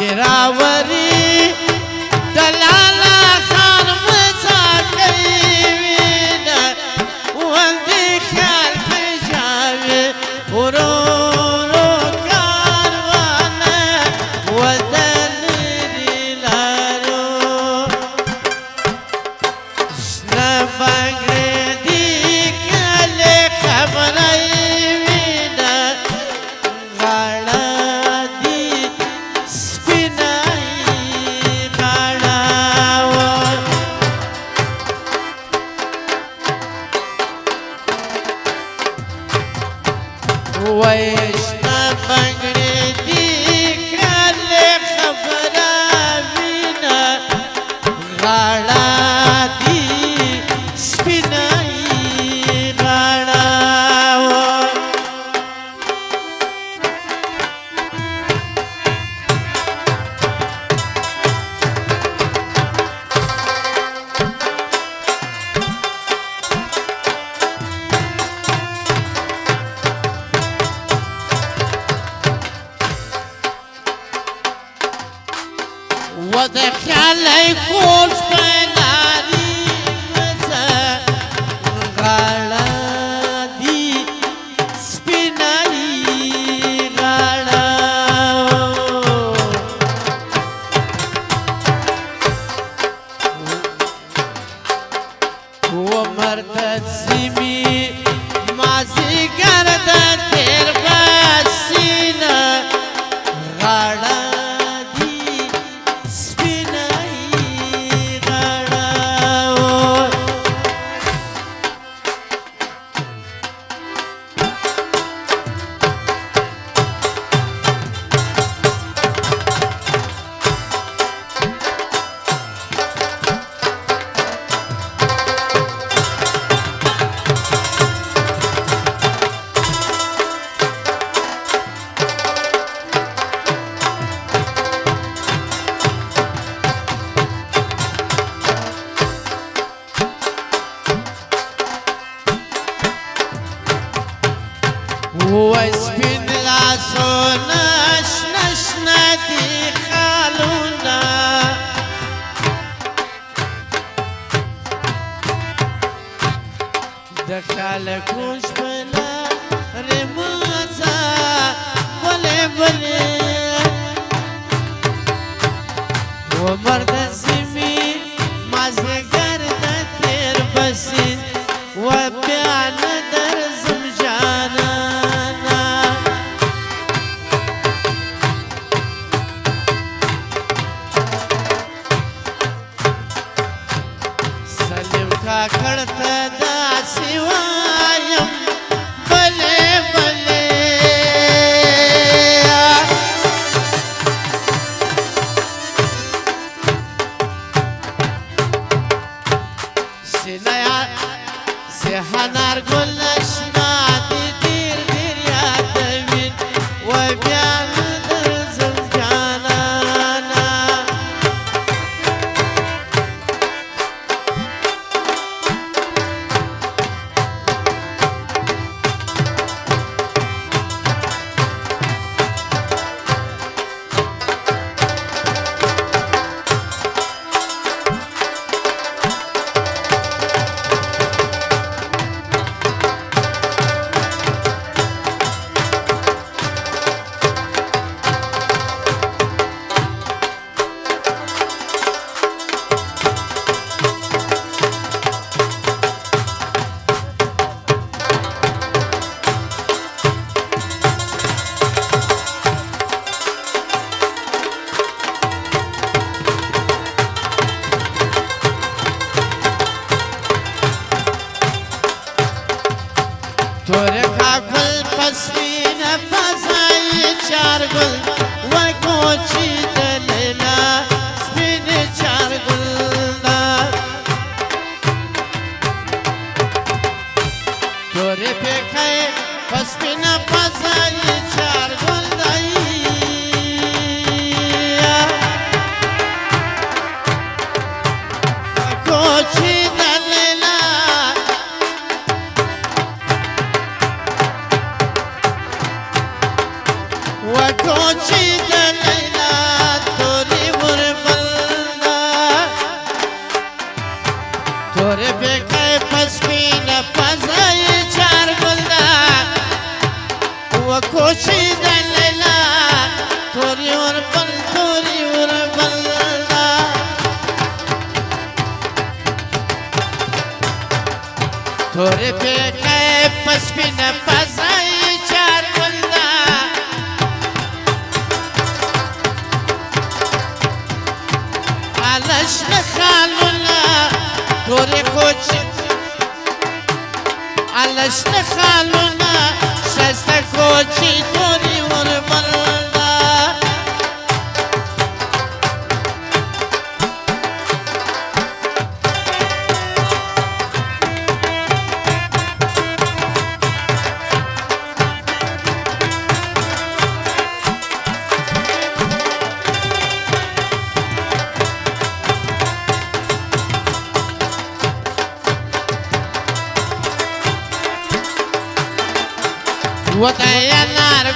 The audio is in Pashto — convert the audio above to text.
چراوری دلالا خان مساقیوینا وندی خیال پجاوی ورورو کاروانا ودنری لارو شنا بانگری دی کلی خبرایوینا غاڑا دی سپینائی غاڑا ویشنا بانگری دی کلی خبرایوینا غاڑا دی سپینائی غاڑا ودخلي كل فناني مسا غالا دي سبيناي غالا ومرتد سيمي مازي قرد تير باسينا غالا وسبين لاسونا شنشنا دي خالونا دخلك وش بلا رمازا بلي بلي ومرد سمي مازي قرد تير بسي وبيعنا در زمجانا کڑتا دا سوایم بلے بلے سنایا سحنار گلشنا دی دیر دیر یادوین و بیان در زمجانا توري وربلنا توري پیکای پسپین پزای چار ولنا علش نخالونا توري کوچ علش نخالونا شسته کوچی توري وربلنا وطن يا نار